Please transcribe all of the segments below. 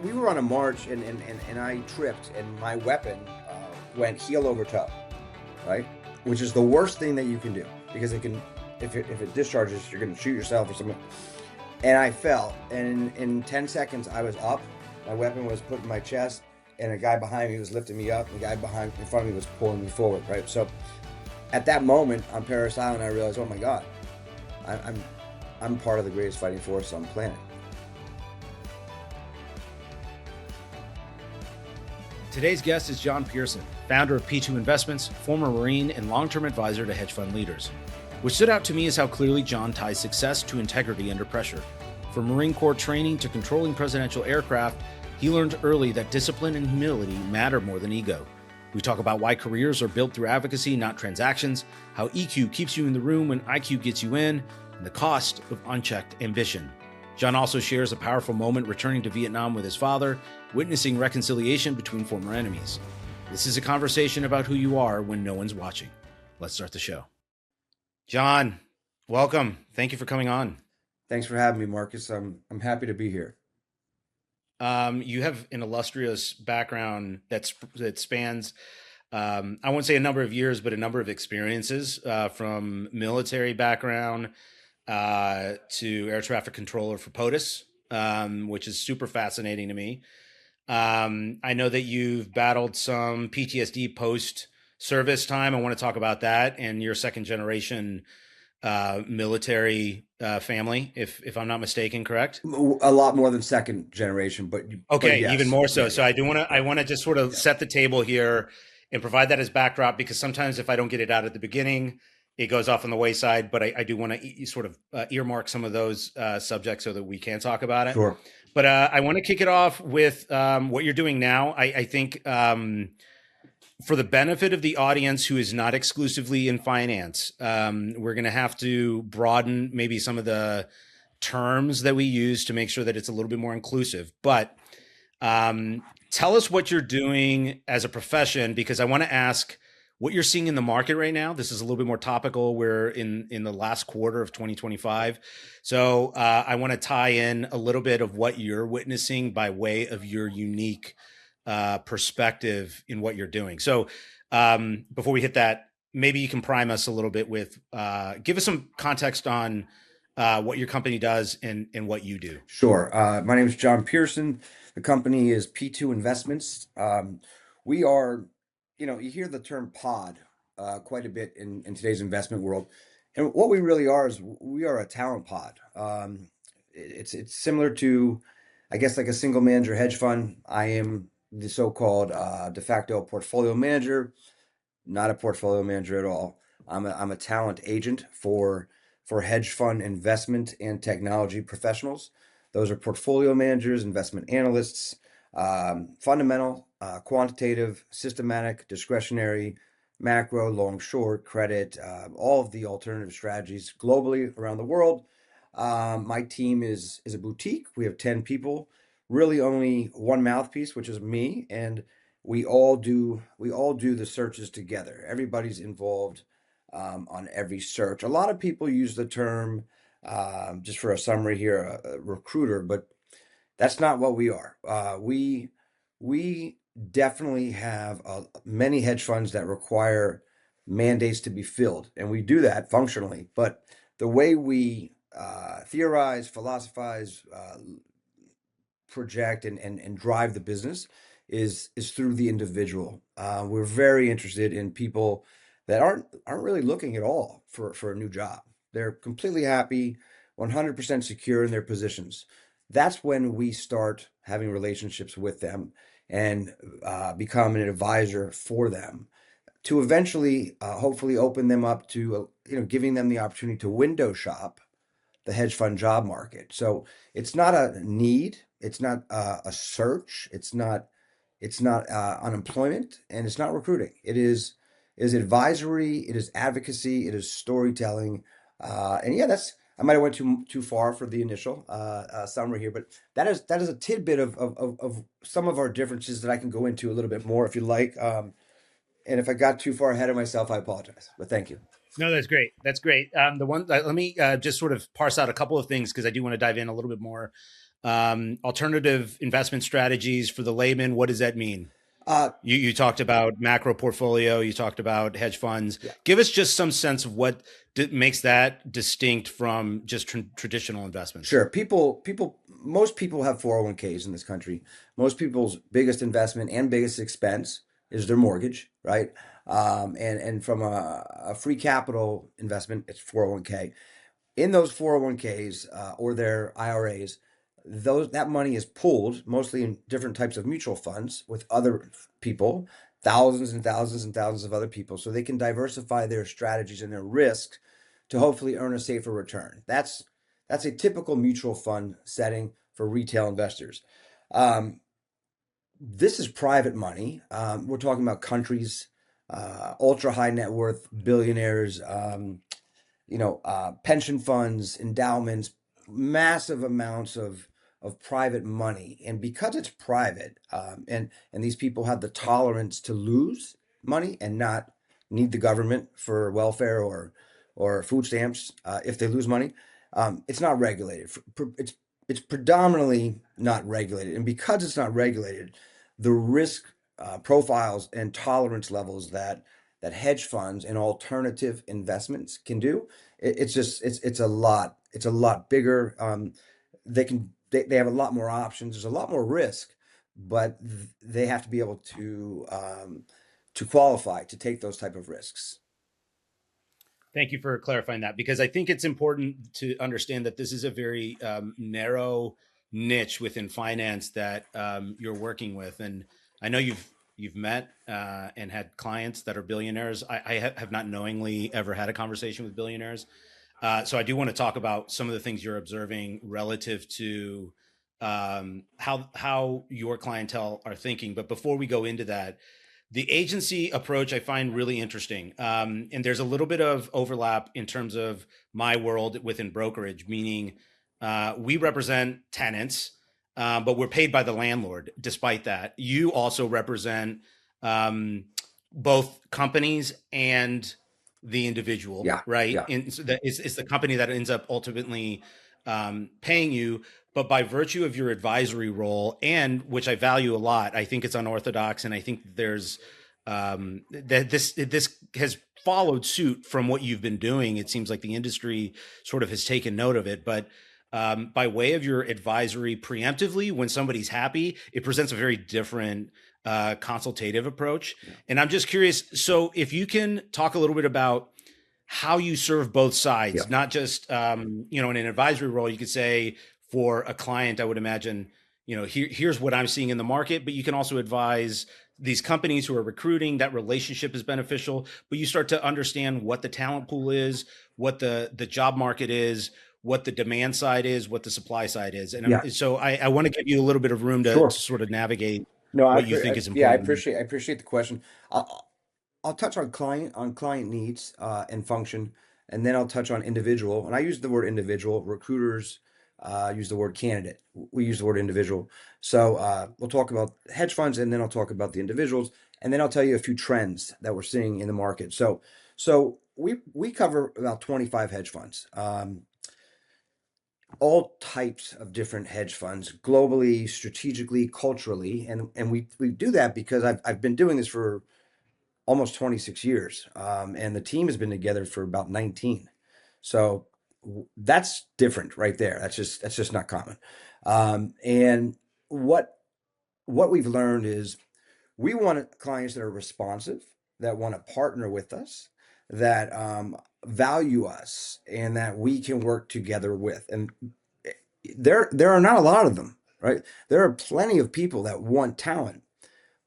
we were on a march and I tripped and my weapon went heel over toe, right? Which is the worst thing that you can do because it can, if it discharges, you're going to shoot yourself or something. And I fell, and in 10 seconds I was up. My weapon was put in my chest, and a guy behind me was lifting me up. And the guy in front of me was pulling me forward, right? So at that moment on Paris Island, I realized, oh my God, I'm part of the greatest fighting force on the planet. Today's guest is John Pierson, founder of P2 Investments, former Marine and long-term advisor to hedge fund leaders. What stood out to me is how clearly John ties success to integrity under pressure. From Marine Corps training to controlling presidential aircraft, he learned early that discipline and humility matter more than ego. We talk about why careers are built through advocacy, not transactions, how EQ keeps you in the room when IQ gets you in, and the cost of unchecked ambition. John also shares a powerful moment returning to Vietnam with his father, witnessing reconciliation between former enemies. This is a conversation about who you are when no one's watching. Let's start the show. John, welcome. Thank you for coming on. Thanks for having me, Marcus. I'm happy to be here. You have an illustrious background that spans, I won't say a number of years, but a number of experiences, from military background to air traffic controller for POTUS, which is super fascinating to me. I know that you've battled some PTSD post-service time. I want to talk about that and your second generation military family, if I'm not mistaken, correct? A lot more than second generation, but okay, yes. Even more so. So I want to just sort of set the table here and provide that as backdrop, because sometimes if I don't get it out at the beginning, it goes off on the wayside. But I do want to sort of earmark some of those subjects so that we can talk about it. Sure. But I want to kick it off with what you're doing now. I think for the benefit of the audience who is not exclusively in finance, we're going to have to broaden maybe some of the terms that we use to make sure that it's a little bit more inclusive. But tell us what you're doing as a profession, because I want to ask what you're seeing in the market right now. This is a little bit more topical. We're in the last quarter of 2025. So I want to tie in a little bit of what you're witnessing by way of your unique perspective in what you're doing. So before we hit that, maybe you can prime us a little bit with, give us some context on what your company does and what you do. Sure. My name is John Pierson. The company is P2 Investments. We are, you hear the term pod quite a bit in today's investment world. And what we really are is we are a talent pod. It's similar to, I guess, like a single manager hedge fund. I am the so-called de facto portfolio manager, not a portfolio manager at all. I'm a talent agent for hedge fund investment and technology professionals. Those are portfolio managers, investment analysts, fundamental, quantitative, systematic, discretionary, macro, long, short, credit, all of the alternative strategies globally around the world. My team is a boutique. We have 10 people, really only one mouthpiece, which is me, and we all do the searches together. Everybody's involved on every search. A lot of people use the term, just for a summary here, a recruiter, but that's not what we are. We definitely have many hedge funds that require mandates to be filled, and we do that functionally. But the way we theorize, philosophize, project, and drive the business is through the individual. We're very interested in people that aren't really looking at all for a new job. They're completely happy, 100% secure in their positions. That's when we start having relationships with them and become an advisor for them to eventually, hopefully, open them up to giving them the opportunity to window shop the hedge fund job market. So it's not a need, it's not a search, it's not unemployment, and it's not recruiting. It is advisory, it is advocacy, it is storytelling, and yeah, I might have went too far for the initial summary here, but that is a tidbit of some of our differences that I can go into a little bit more if you like. And if I got too far ahead of myself, I apologize. But thank you. No, that's great. That's great. Let me just sort of parse out a couple of things, because I do want to dive in a little bit more Alternative investment strategies for the layman, what does that mean? Uh, You talked about macro portfolio, you talked about hedge funds. yeah, Give us just some sense of what makes that distinct from just traditional investments. sure. Most people have 401ks in this country. Most people's biggest investment and biggest expense is their mortgage, right? And from a free capital investment, it's 401k. In those 401ks or their IRAs, that money is pooled mostly in different types of mutual funds with other people, thousands and thousands and thousands of other people, so they can diversify their strategies and their risks to hopefully earn a safer return. That's a typical mutual fund setting for retail investors. Um, this is private money. We're talking about countries, ultra high net worth billionaires. Pension funds, endowments, massive amounts of private money, and because it's private, and these people have the tolerance to lose money and not need the government for welfare or food stamps if they lose money, it's not regulated. It's predominantly not regulated, and because it's not regulated, the risk profiles and tolerance levels that hedge funds and alternative investments can do, it's a lot bigger. They have a lot more options. There's a lot more risk, but they have to be able to qualify to take those type of risks. Thank you for clarifying that, because I think it's important to understand that this is a very narrow niche within finance that you're working with, and I know you've met and had clients that are billionaires. I have not knowingly ever had a conversation with billionaires, so I do want to talk about some of the things you're observing relative to how your clientele are thinking. But before we go into that, the agency approach I find really interesting. And there's a little bit of overlap in terms of my world within brokerage, meaning we represent tenants, but we're paid by the landlord. Despite that, you also represent um, both companies and the individual, Yeah, right? yeah, And so that it's the company that ends up ultimately paying you. But by virtue of your advisory role, and which I value a lot, I think it's unorthodox, and I think there's that this has followed suit from what you've been doing. It seems like the industry sort of has taken note of it, but by way of your advisory preemptively, when somebody's happy, it presents a very different consultative approach. yeah, And I'm just curious. So, if you can talk a little bit about how you serve both yeah, sides, not just in an advisory role, you could say for a client, I would imagine, here's what I'm seeing in the market, but you can also advise these companies who are recruiting. That relationship is beneficial, but you start to understand what the talent pool is, what the job market is, what the demand side is, what the supply side is. And yeah. so I want to give you a little bit of room to Sure. sort of navigate No, what you think is yeah, important. I appreciate the question. I'll touch on client needs and function, and then I'll touch on individual. And I use the word individual. Recruiters use the word candidate. We use the word individual. So we'll talk about hedge funds, and then I'll talk about the individuals, and then I'll tell you a few trends that we're seeing in the market. So we cover about 25 hedge funds. All types of different hedge funds globally, strategically, culturally, and we do that because I've been doing this for almost 26 years. And the team has been together for about 19. So that's different right there. That's just not common. And what what we've learned is we want clients that are responsive, that want to partner with us, that value us, and that we can work together with. And there are not a lot of them, right? There are plenty of people that want talent,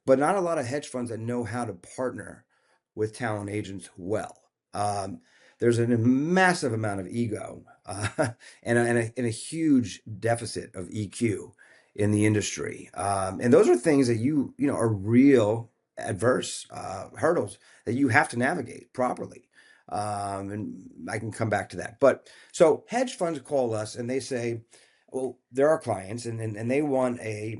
but not a lot of hedge funds that know how to partner with talent agents well. Um, there's a massive amount of ego and a huge deficit of EQ in the industry, and those are things that are real adverse hurdles that you have to navigate properly. And I can come back to that. But so hedge funds call us and they say, well, they're our clients, and they want a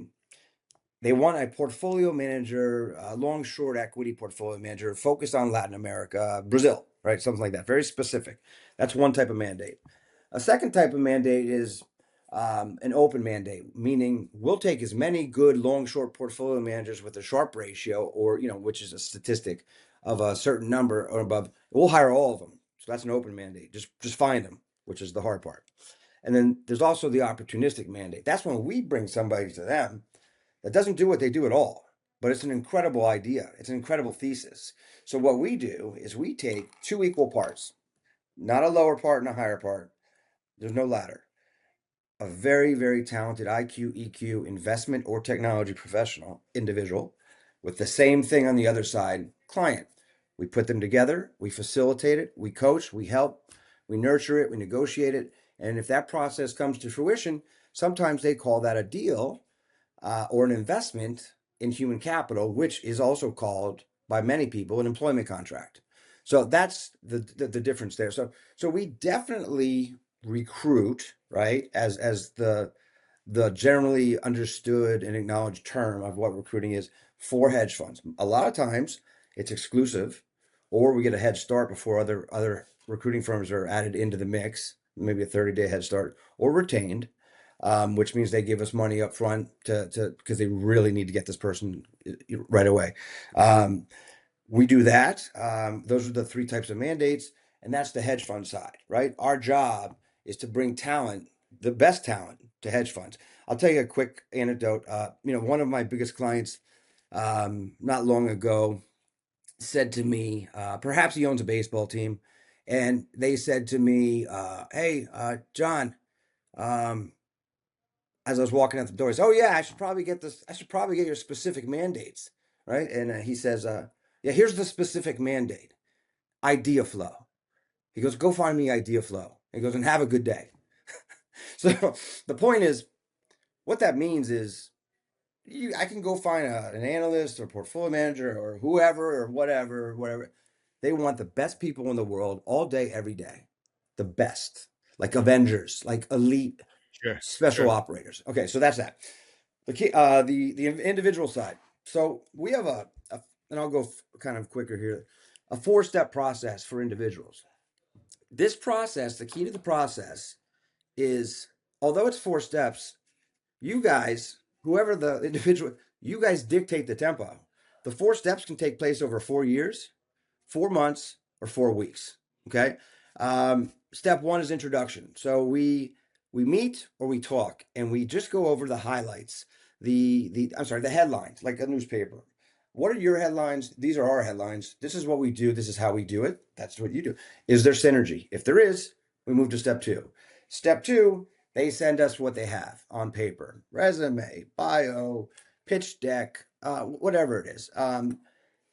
portfolio manager, long short equity portfolio manager focused on Latin America, Brazil, right? Something like that. Very specific. That's one type of mandate. A second type of mandate is an open mandate, meaning we'll take as many good long short portfolio managers with a Sharpe ratio, or which is a statistic of a certain number or above. We'll hire all of them. So that's an open mandate. Just find them, which is the hard part. And then there's also the opportunistic mandate. That's when we bring somebody to them that doesn't do what they do at all, but it's an incredible idea. It's an incredible thesis. So what we do is we take two equal parts, not a lower part and a higher part. There's no ladder. A very, very talented IQ, EQ, investment or technology professional individual with the same thing on the other side, client. We put them together, we facilitate it, we coach, we help, we nurture it, we negotiate it. And if that process comes to fruition, sometimes they call that a deal, or an investment in human capital, which is also called by many people an employment contract. So that's the difference there. So we definitely recruit, right, as the generally understood and acknowledged term of what recruiting is for hedge funds. A lot of times it's exclusive, or we get a head start before other recruiting firms are added into the mix, maybe a 30-day head start, or retained, which means they give us money up front to because they really need to get this person right away. We do that. Those are the three types of mandates, and that's the hedge fund side, right? Our job is to bring talent, the best talent, to hedge funds. I'll tell you a quick anecdote. One of my biggest clients, not long ago, said to me, perhaps he owns a baseball team, and they said to me, "Hey, John." As I was walking out the door, he said, "Oh yeah, I should probably get this. I should probably get your specific mandates, right?" And he says, "Yeah, here's the specific mandate: idea flow." He goes, "Go find me idea flow." He goes, "And have a good day." So the point is, what that means is, I can go find an analyst or portfolio manager or whoever or whatever. They want the best people in the world all day, every day, the best, like Avengers, like elite Sure, special sure. operators. Okay, so that's that. The individual side. So we have and I'll go kind of quicker here, a 4-step process for individuals. This process, the key to the process is, although it's 4 steps, you guys, whoever the individual, you guys dictate the tempo. The 4 steps can take place over 4 years, 4 months, or 4 weeks. Okay. Step one is introduction. So we meet or we talk, and we just go over the highlights, the headlines, like a newspaper. What are your headlines? These are our headlines. This is what we do. This is how we do it. That's what you do. Is there synergy? If there is, we move to step two. Step two, they send us what they have on paper: resume, bio, pitch deck, whatever it is.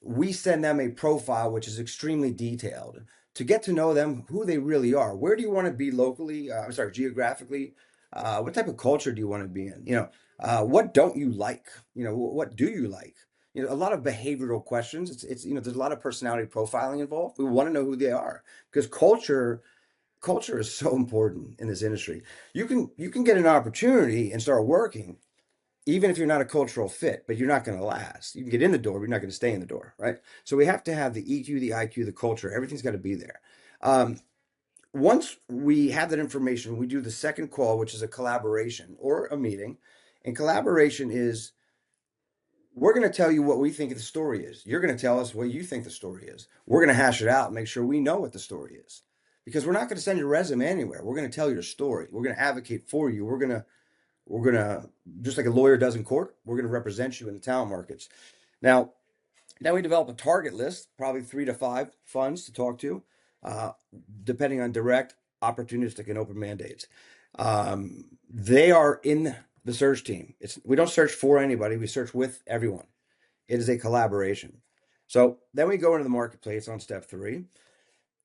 We send them a profile which is extremely detailed to get to know them, who they really are. Where do you want to be locally? Geographically. What type of culture do you want to be in? What don't you like? What do you like? A lot of behavioral questions. It's there's a lot of personality profiling involved. We want to know who they are, because culture is so important in this industry. You can get an opportunity and start working, even if you're not a cultural fit, but you're not going to last. You can get in the door, but you're not going to stay in the door, right? So we have to have the EQ, the IQ, the culture. Everything's got to be there. Um, Once we have that information, we do the second call, which is a collaboration or a meeting. And collaboration is, we're going to tell you what we think the story is. You're going to tell us what you think the story is. We're going to hash it out, make sure we know what the story is. Because we're not going to send your resume anywhere. We're going to tell your story. We're going to advocate for you. We're gonna, just like a lawyer does in court, we're gonna represent you in the talent markets. Now, we develop a target list, probably 3 to 5 funds to talk to, uh, depending on direct, opportunistic, and open mandates. They are in the search team. We don't search for anybody; we search with everyone. It is a collaboration. So then we go into the marketplace on step three.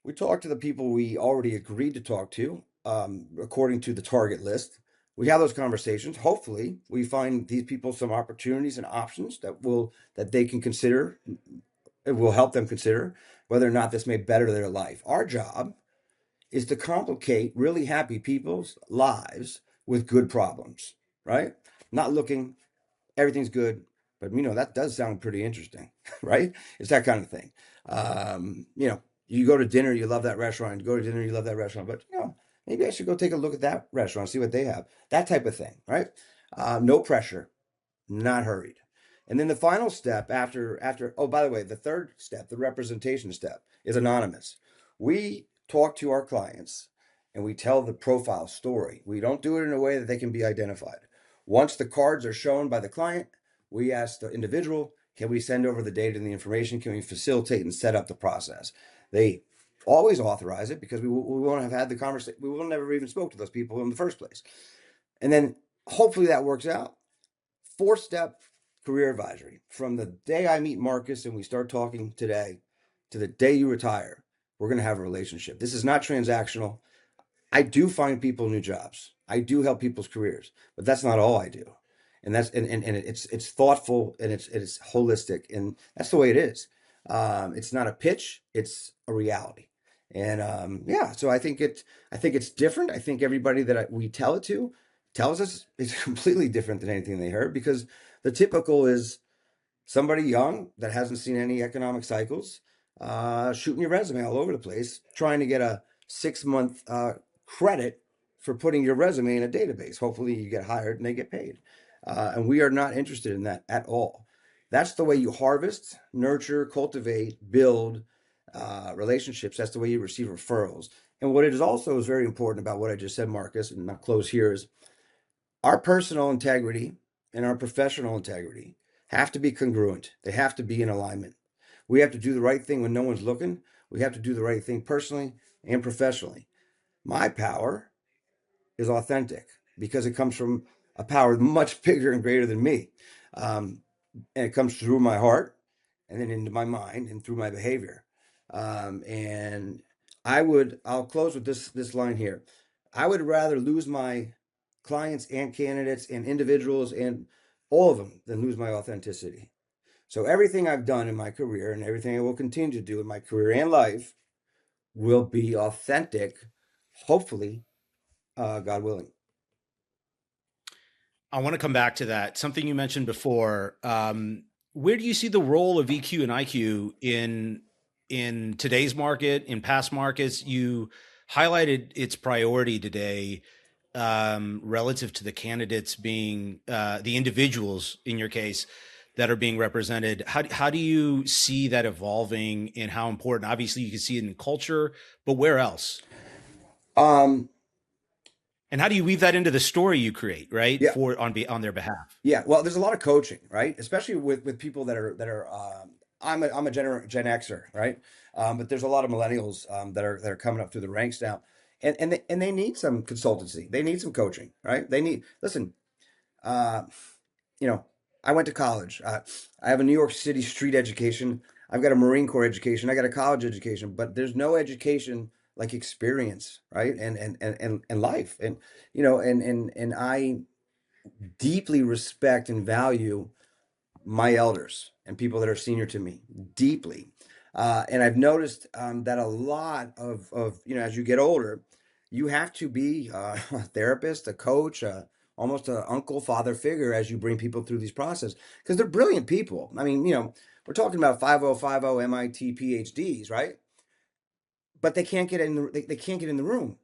We talk to the people we already agreed to talk to, according to the target list. We have those conversations. Hopefully, we find these people some opportunities and options that they can consider. It will help them consider whether or not this may better their life. Our job is to complicate really happy people's lives with good problems, right? Not looking, everything's good, but that does sound pretty interesting, right? It's that kind of thing. You go to dinner, you love that restaurant. You go to dinner, you love that restaurant, but Maybe I should go take a look at that restaurant, see what they have. That type of thing, right? No pressure, not hurried. And then the final step oh, by the way, the third step, the representation step, is anonymous. We talk to our clients and we tell the profile story. We don't do it in a way that they can be identified. Once the cards are shown by the client, we ask the individual, can we send over the data and the information? Can we facilitate and set up the process? They always authorize it because we won't have had the conversation. We will never even spoke to those people in the first place. And then hopefully that works out. Four-step career advisory. From the day I meet Marcus and we start talking today to the day you retire, we're going to have a relationship. This is not transactional. I do find people new jobs. I do help people's careers, but that's not all I do. And it's thoughtful and it's holistic, and that's the way it is. It's not a pitch, it's a reality. And yeah, so I think it's different. I think everybody that we tell it to tells us it's completely different than anything they heard, because the typical is somebody young that hasn't seen any economic cycles, shooting your resume all over the place, trying to get a 6 month credit for putting your resume in a database. Hopefully, you get hired and they get paid. And we are not interested in that at all. That's the way you harvest, nurture, cultivate, build relationships. That's the way you receive referrals. And what it is also is very important about what I just said, Marcus, and I'll close here, is our personal integrity and our professional integrity have to be congruent. They have to be in alignment. We have to do the right thing when no one's looking. We have to do the right thing personally and professionally. My power is authentic because it comes from a power much bigger and greater than me. And it comes through my heart and then into my mind and through my behavior. And I'll close with this line here. I would rather lose my clients and candidates and individuals and all of them than lose my authenticity. So everything I've done in my career and everything I will continue to do in my career and life will be authentic, hopefully, God willing. I want to come back to that. Something you mentioned before. Where do you see the role of EQ and IQ in today's market, in past markets? You highlighted its priority today, relative to the candidates being the individuals in your case that are being represented. How do you see that evolving, and how important? Obviously, you can see it in culture, but where else? Um, And how do you weave that into the story you create, right? yeah, For on their behalf. yeah. Well, there's a lot of coaching, right? Especially with people that are. I'm a Gen Xer, right? But there's a lot of millennials that are coming up through the ranks now, and they need some consultancy. They need some coaching, right? They need listen. Uh, you know, I went to college. I have a New York City street education. I've got a Marine Corps education. I got a college education, but there's no education like experience, right? And life, and and I deeply respect and value my elders and people that are senior to me deeply. And I've noticed that a lot of as you get older, you have to be a therapist, a coach, almost an uncle, father figure as you bring people through these processes, because they're brilliant people. I mean, we're talking about 5050 MIT PhDs, right? But they can't get in the room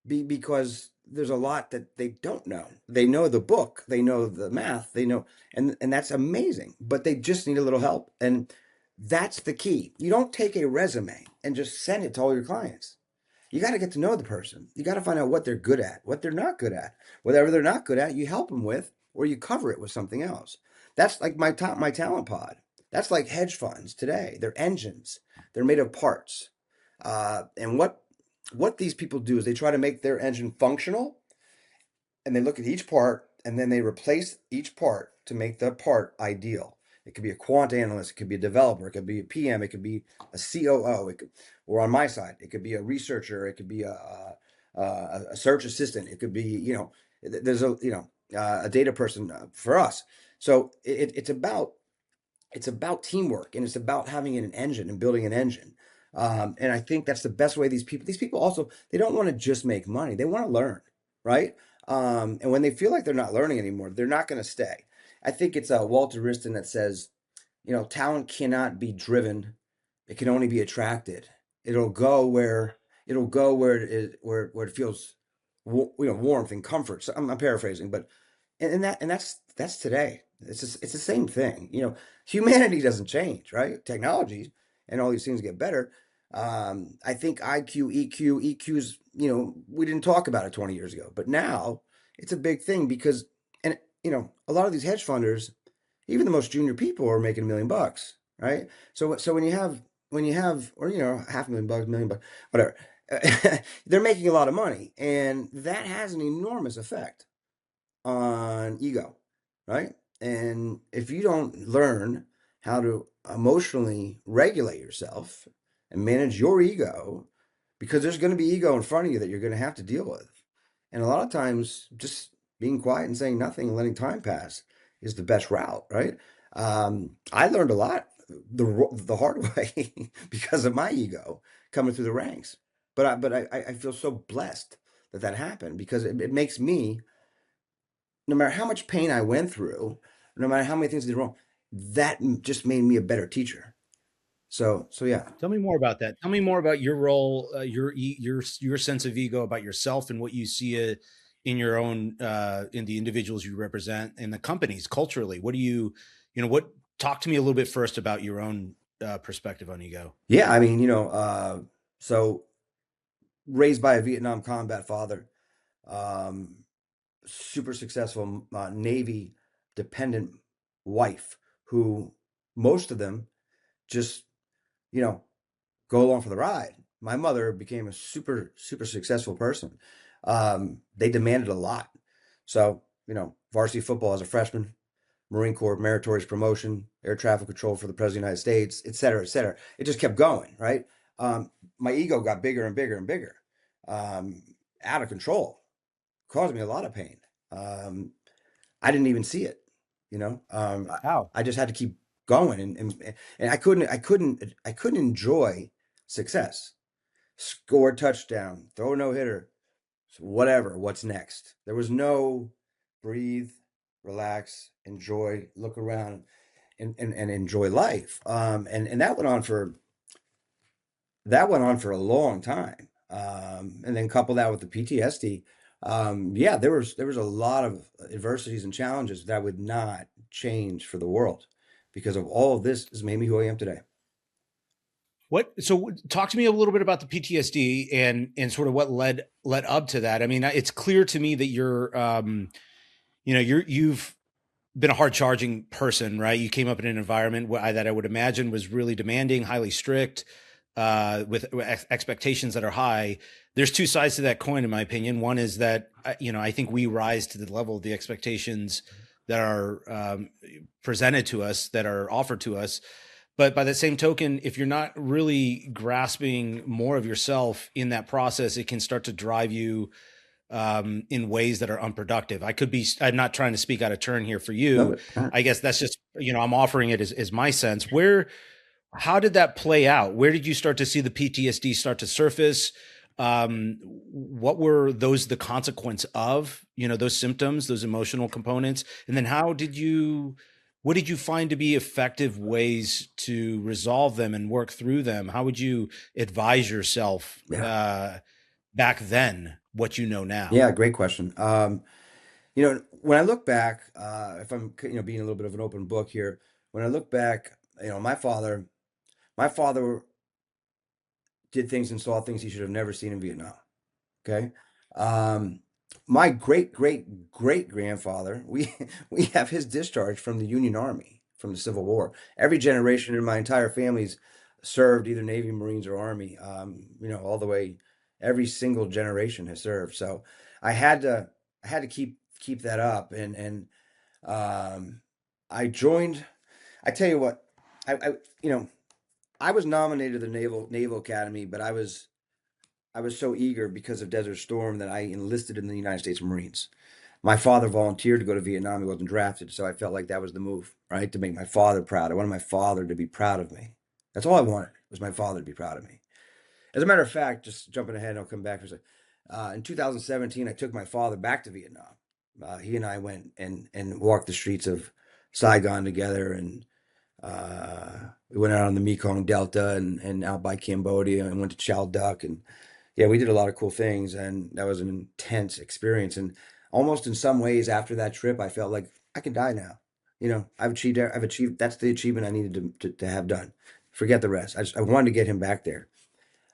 because there's a lot that they don't know. They know the book, they know the math, they know, and that's amazing. But they just need a little help, and that's the key. You don't take a resume and just send it to all your clients. You got to get to know the person. You got to find out what they're good at, what they're not good at. Whatever they're not good at, you help them with, or you cover it with something else. That's like my talent pod. That's like hedge funds today. They're engines. They're made of parts. And what these people do is they try to make their engine functional, and they look at each part and then they replace each part to make the part ideal. It could be a quant analyst, it could be a developer, it could be a PM, it could be a COO, or on my side, it could be a researcher, it could be a search assistant, it could be there's a data person for us. So it's about teamwork, and it's about having an engine and building an engine. And I think that's the best way. These people also, they don't want to just make money. They want to learn, right? And when they feel like they're not learning anymore, they're not going to stay. I think it's Walter Wriston that says, talent cannot be driven. It can only be attracted. It'll go where it'll go where where it feels warmth and comfort. So I'm paraphrasing, but that's today. It's the same thing. Humanity doesn't change, right? Technology and all these things get better. I think IQ, EQ's, we didn't talk about it 20 years ago, but now it's a big thing because, and a lot of these hedge funders, even the most junior people are making $1 million, right? So when you have, or $500,000, $1 million, whatever, they're making a lot of money, and that has an enormous effect on ego, right? And if you don't learn how to emotionally regulate yourself and manage your ego, because there's going to be ego in front of you that you're going to have to deal with. And a lot of times, just being quiet and saying nothing and letting time pass is the best route, right? I learned a lot the hard way because of my ego coming through the ranks. But I feel so blessed that happened because it makes me, no matter how much pain I went through, no matter how many things I did wrong, that just made me a better teacher. So yeah. Tell me more about that. Tell me more about your role, your sense of ego about yourself and what you see in your own in the individuals you represent and the companies culturally. What do what? Talk to me a little bit first about your own perspective on ego. Yeah, I mean, so raised by a Vietnam combat father, um, super successful Navy dependent wife who most of them just, you know, go along for the ride. My mother became a super, super successful person. They demanded a lot. So, varsity football as a freshman, Marine Corps meritorious promotion, air traffic control for the President of the United States, et cetera, et cetera. It just kept going, right? My ego got bigger and bigger and bigger, um, out of control, caused me a lot of pain. Um, I didn't even see it, you know. How? I just had to keep going, and I couldn't enjoy success. Score touchdown, throw a no hitter, whatever. What's next? There was no breathe, relax, enjoy, look around, and enjoy life. And that went on for a long time. And then couple that with the PTSD. Yeah, there was a lot of adversities and challenges that I would not change for the world because of all of this has made me who I am today. What? So, talk to me a little bit about the PTSD and sort of what led up to that. I mean, it's clear to me that you've been a hard charging person, right? You came up in an environment that I would imagine was really demanding, highly strict, with expectations that are high. There's two sides to that coin, in my opinion. One is that, I think we rise to the level of the expectations that are presented to us, that are offered to us. But by the same token, if you're not really grasping more of yourself in that process, it can start to drive you in ways that are unproductive. I'm not trying to speak out of turn here for No, you. but I guess that's just, I'm offering it as my sense. How did that play out? Where did you start to see the PTSD start to surface? What were the consequence of, those symptoms, those emotional components? And then what did you find to be effective ways to resolve them and work through them? How would you advise yourself, yeah, back then, what you know now? yeah, great question. When I look back, if I'm being a little bit of an open book here, when I look back, my father did things and saw things he should have never seen in Vietnam. Okay. Um, my great great great grandfather, we we have his discharge from the Union Army from the Civil War. Every generation in my entire family's served either Navy, Marines, or Army. All the way, every single generation has served. So I had to I had to keep that up, and um, I joined. I tell you what, I you know I was nominated to the Naval Academy, but I was so eager because of Desert Storm that I enlisted in the United States Marines. My father volunteered to go to Vietnam. He wasn't drafted, so I felt like that was the move, right? To make my father proud. I wanted my father to be proud of me. That's all I wanted was my father to be proud of me. As a matter of fact, just jumping ahead, I'll come back for a second. In 2017, I took my father back to Vietnam. He and I went and walked the streets of Saigon together, and we went out on the Mekong Delta and out by Cambodia and went to Chao Duck, and Yeah, we did a lot of cool things, and that was an intense experience. And almost in some ways, after that trip, I felt like I can die now. I've achieved. That's the achievement I needed to have done. Forget the rest. I wanted to get him back there.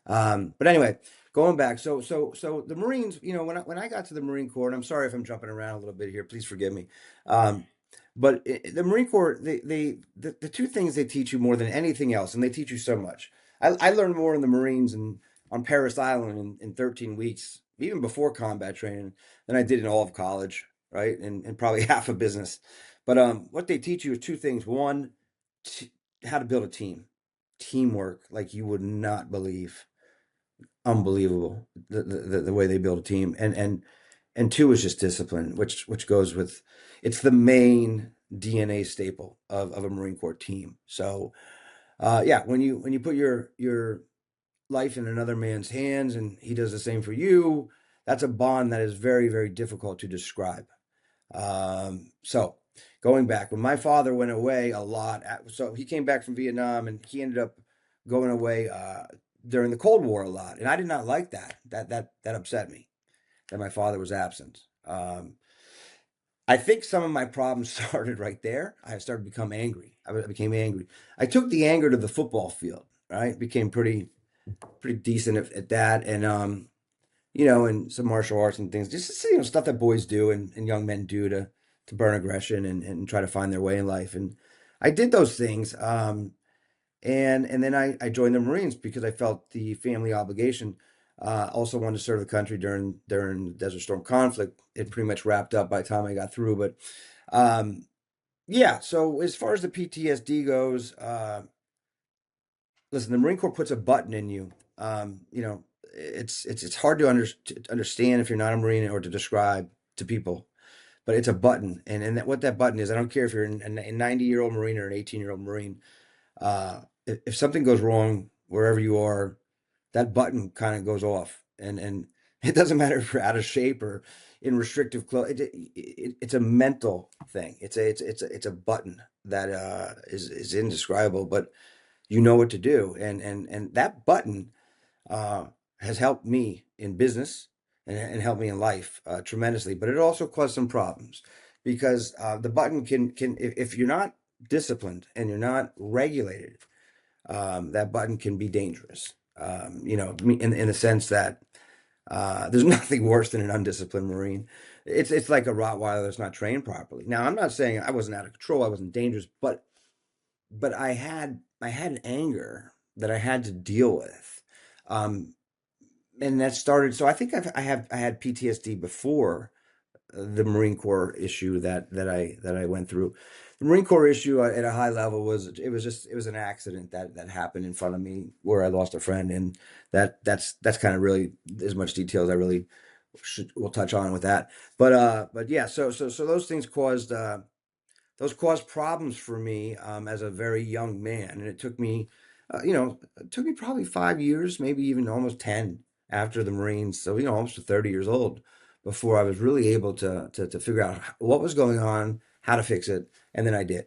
But anyway, going back, so the Marines, when I got to the Marine Corps, and I'm sorry if I'm jumping around a little bit here, please forgive me. Um, but the Marine Corps, the two things they teach you more than anything else, and they teach you so much. I learned more in the Marines and on Paris Island in 13 weeks, even before combat training, than I did in all of college, right? And probably half of business. But what they teach you is two things. One, t how to build a team, teamwork like you would not believe. Unbelievable the way they build a team, and two is just discipline, which goes with, it's the main DNA staple of a Marine Corps team. So yeah, when you put your life in another man's hands and he does the same for you, that's a bond that is very, very difficult to describe. So going back, when my father went away a lot, so he came back from Vietnam and he ended up going away during the Cold War a lot, and I did not like that. That upset me that my father was absent. I think some of my problems started right there. I started to become angry. I became angry. I took the anger to the football field. Right, became pretty decent at that, and and some martial arts and things, just stuff that boys do and young men do to burn aggression and try to find their way in life. And I did those things. And then I joined the Marines because I felt the family obligation. Also wanted to serve the country during the Desert Storm conflict. It pretty much wrapped up by the time I got through. But um, yeah, so as far as the PTSD goes, listen, the Marine Corps puts a button in you. It's hard to understand if you're not a Marine, or to describe to people, but it's a button, and what that button is, I don't care if you're a 90-year-old Marine or an 18-year-old Marine. If something goes wrong wherever you are, that button kind of goes off, and it doesn't matter if you're out of shape or in restrictive clothes. It's a mental thing. It's a button that is indescribable, but you know what to do, and that button uh, has helped me in business and helped me in life tremendously. But it also caused some problems because the button can if you're not disciplined and you're not regulated, that button can be dangerous. In the sense that there's nothing worse than an undisciplined Marine. It's like a Rottweiler that's not trained properly. Now, I'm not saying I wasn't out of control, I wasn't dangerous, but I had an anger that I had to deal with. Um, and that started, so I think I had PTSD before the Marine Corps issue that I went through. The Marine Corps issue at a high level it was an accident that happened in front of me where I lost a friend, and that's kind of really as much detail as I really will touch on with that. But yeah, so those caused problems for me as a very young man, and it took me probably 5 years, maybe even almost 10 after the Marines, so almost 30 years old before I was really able to figure out what was going on, how to fix it, and then I did.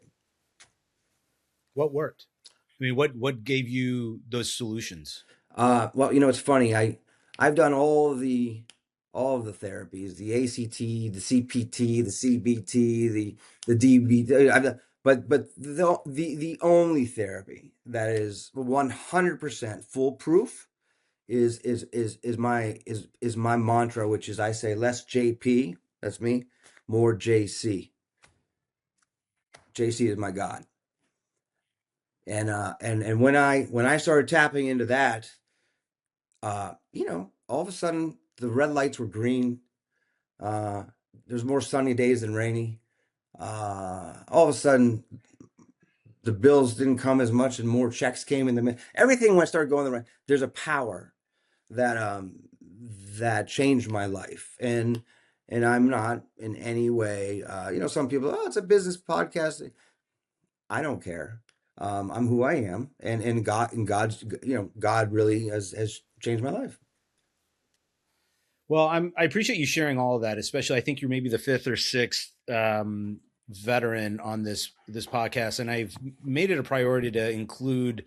What worked? I mean, what gave you those solutions? Well, it's funny. I've done all of the therapies, the ACT, the CPT, the CBT, the DBT. But the only therapy that is 100% foolproof is my mantra, which is, I say, less JP, that's me, more JC. JC is my God. And when I started tapping into that, all of a sudden the red lights were green. Uh, there's more sunny days than rainy. All of a sudden the bills didn't come as much, and more checks came in the mail. Everything when I started going the right, there's a power that changed my life, and I'm not in any way. Some people, oh, it's a business podcast. I don't care. I'm who I am, and God really has changed my life. Well, I appreciate you sharing all of that, especially I think you're maybe the fifth or sixth veteran on this podcast, and I've made it a priority to include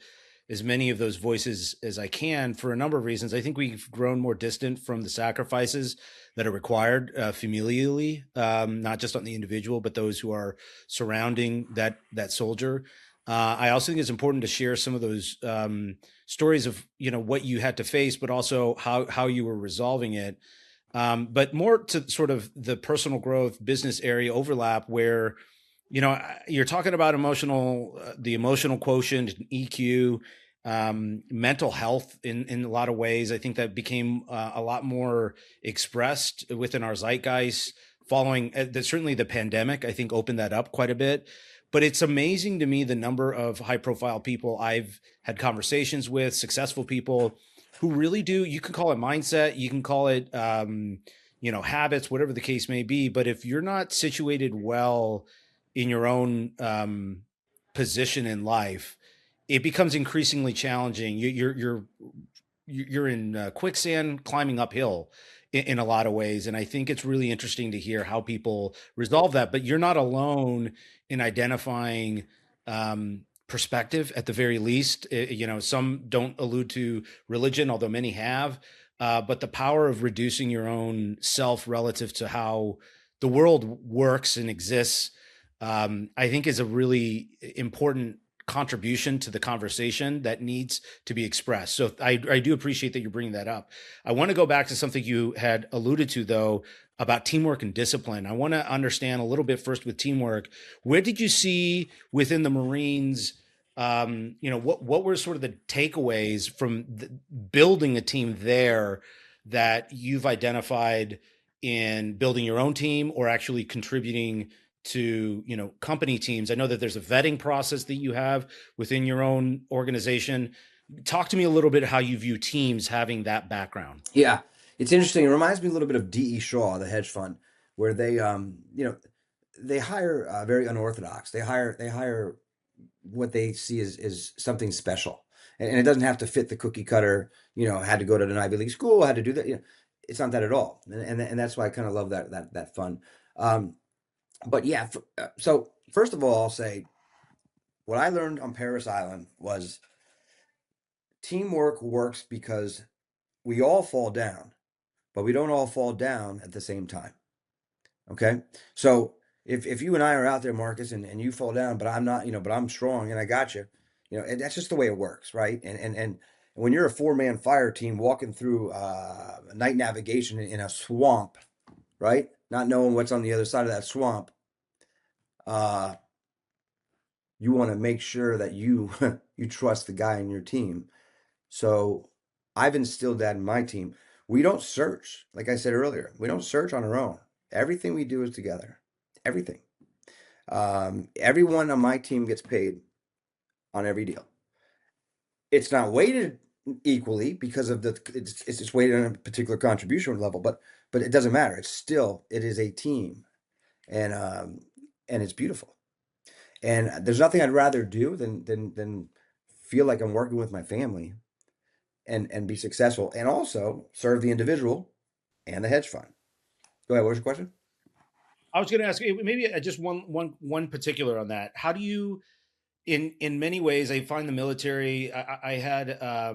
as many of those voices as I can for a number of reasons. I think we've grown more distant from the sacrifices that are required familially, not just on the individual, but those who are surrounding that soldier. I also think it's important to share some of those stories of what you had to face, but also how you were resolving it. But more to sort of the personal growth business area overlap where you're talking about the emotional quotient, EQ, mental health in a lot of ways. I think that became a lot more expressed within our zeitgeist following certainly the pandemic. I think opened that up quite a bit. But it's amazing to me the number of high profile people I've had conversations with, successful people who really do. You can call it mindset, you can call it habits, whatever the case may be. But if you're not situated well in your own position in life, it becomes increasingly challenging. You're in quicksand climbing uphill in a lot of ways, and I think it's really interesting to hear how people resolve that. But you're not alone in identifying perspective at the very least. Some don't allude to religion, although many have. But the power of reducing your own self relative to how the world works and exists, I think is a really important contribution to the conversation that needs to be expressed. So I do appreciate that you're bringing that up. I want to go back to something you had alluded to, though, about teamwork and discipline. I want to understand a little bit first with teamwork. Where did you see within the Marines, what were sort of the takeaways from building a team there that you've identified in building your own team or actually contributing to company teams? I know that there's a vetting process that you have within your own organization. Talk to me a little bit how you view teams having that background. Yeah, it's interesting. It reminds me a little bit of D.E. Shaw, the hedge fund, where they hire very unorthodox. They hire what they see as something special, and it doesn't have to fit the cookie cutter. Had to go to an Ivy League school, had to do that. It's not that at all, and that's why I kind of love that fund. But yeah, so first of all, I'll say what I learned on Paris Island was teamwork works because we all fall down, but we don't all fall down at the same time. Okay. So if you and I are out there, Marcus, and you fall down, but I'm not, but I'm strong and I got you, and that's just the way it works, right? And when you're a four-man fire team walking through night navigation in a swamp, right? Not knowing what's on the other side of that swamp, uh, you want to make sure that you you trust the guy in your team. So I've instilled that in my team. We don't search, like I said earlier, we don't search on our own. Everything we do is together. Everything. Everyone on my team gets paid on every deal. It's not weighted equally because of it's just weighted on a particular contribution level, but it doesn't matter. It is a team, and it's beautiful. And there's nothing I'd rather do than feel like I'm working with my family and be successful and also serve the individual and the hedge fund. Go ahead. What was your question? I was going to ask maybe just one particular on that. How do you, in many ways, I find the military. I had a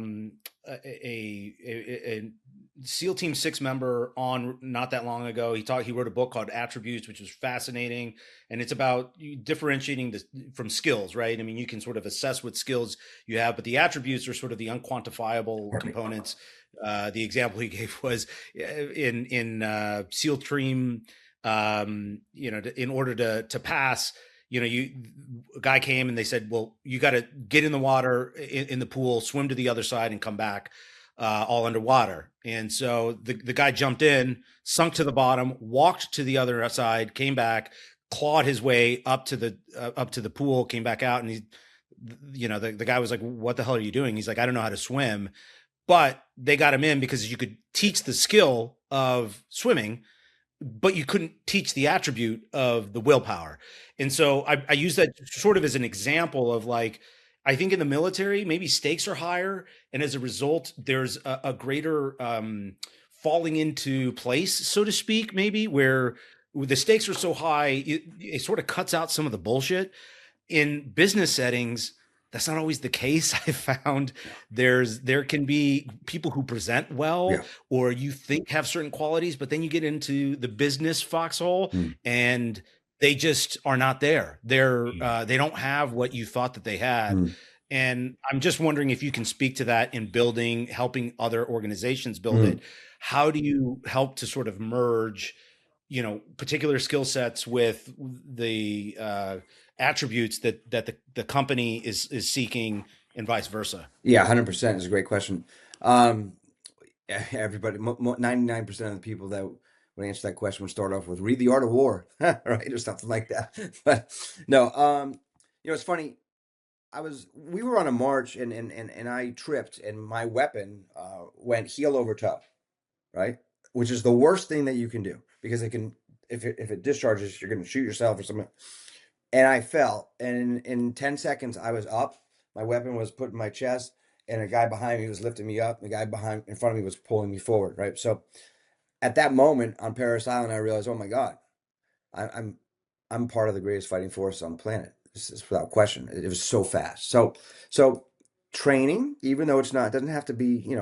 SEAL Team 6 member on not that long ago. He wrote a book called Attributes, which was fascinating, and it's about differentiating from skills, right? I mean, you can sort of assess what skills you have, but the attributes are sort of the unquantifiable components. The example he gave was in SEAL Team. In order to pass, a guy came and they said, well, you got to get in the water in the pool, swim to the other side and come back all underwater. And so the guy jumped in, sunk to the bottom, walked to the other side, came back, clawed his way up to the pool, came back out. And the guy was like, what the hell are you doing? He's like, I don't know how to swim. But they got him in because you could teach the skill of swimming, but you couldn't teach the attribute of the willpower. And so I use that sort of as an example of like, I think in the military, maybe stakes are higher. And as a result, there's a greater falling into place, so to speak, maybe where the stakes are so high, it sort of cuts out some of the bullshit. In business settings, that's not always the case. I found Yeah. there can be people who present well Yeah. or you think have certain qualities, but then you get into the business foxhole Mm, and they just are not there. They don't have what you thought that they had. mm, And I'm just wondering if you can speak to that in building, helping other organizations build mm. it. How do you help to sort of merge, particular skill sets with the attributes that the company is seeking and vice versa? Yeah, 100% is a great question. Um, everybody, 99% of the people that would answer that question would start off with read The Art of War, right? Or something like that. But no, it's funny. We were on a march and I tripped and my weapon went heel over toe, right? Which is the worst thing that you can do because it can, if it discharges, you're going to shoot yourself or something. And I fell, and in 10 seconds, I was up. My weapon was put in my chest, and a guy behind me was lifting me up. The guy behind in front of me was pulling me forward, right? So at that moment on Paris Island, I realized, oh my God, I, I'm I'm part of the greatest fighting force on the planet. This is without question. It was so fast. So training, even though it doesn't have to be,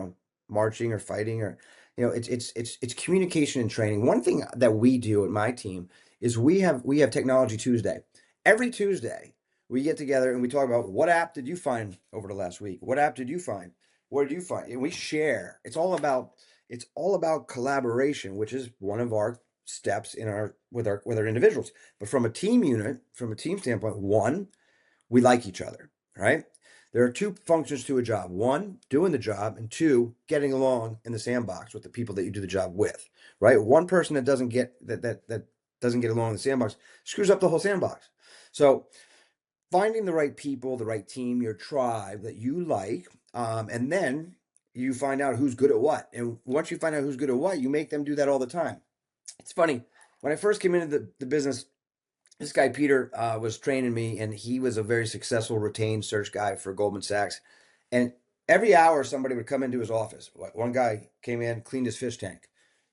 marching or fighting or, it's communication and training. One thing that we do at my team is we have Technology Tuesday. Every Tuesday, we get together and we talk about what app did you find over the last week? What app did you find? What did you find? And we share. It's all about collaboration, which is one of our steps in our with our individuals. But from a team unit, from a team standpoint, one, we like each other, right? There are two functions to a job. One, doing the job, and two, getting along in the sandbox with the people that you do the job with, right? One person that doesn't get along in the sandbox screws up the whole sandbox. So finding the right people, the right team, your tribe that you like, and then you find out who's good at what. And once you find out who's good at what, you make them do that all the time. It's funny. When I first came into the business, this guy, Peter, was training me, and he was a very successful retained search guy for Goldman Sachs. And every hour, somebody would come into his office. One guy came in, cleaned his fish tank.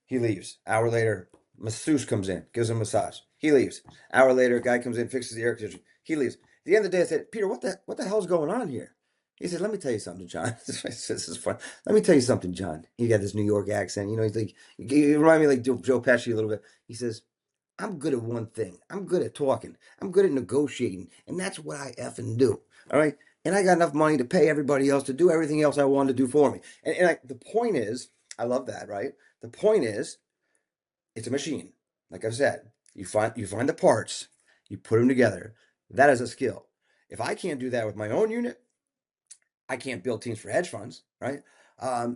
He leaves. Hour later, masseuse comes in, gives him a massage. He leaves. Hour later, a guy comes in, fixes the air conditioning. He leaves. At the end of the day, I said, Peter, what the hell's going on here? He said, let me tell you something, John. This is fun. Let me tell you something, John. He got this New York accent. He's like, you remind me like Joe Pesci a little bit. He says, I'm good at one thing. I'm good at talking. I'm good at negotiating. And that's what I effing do. All right. And I got enough money to pay everybody else to do everything else I wanted to do for me. The point is, I love that, right? The point is, it's a machine. Like I've said, you find the parts, you put them together. That is a skill. If I can't do that with my own unit, I can't build teams for hedge funds, right?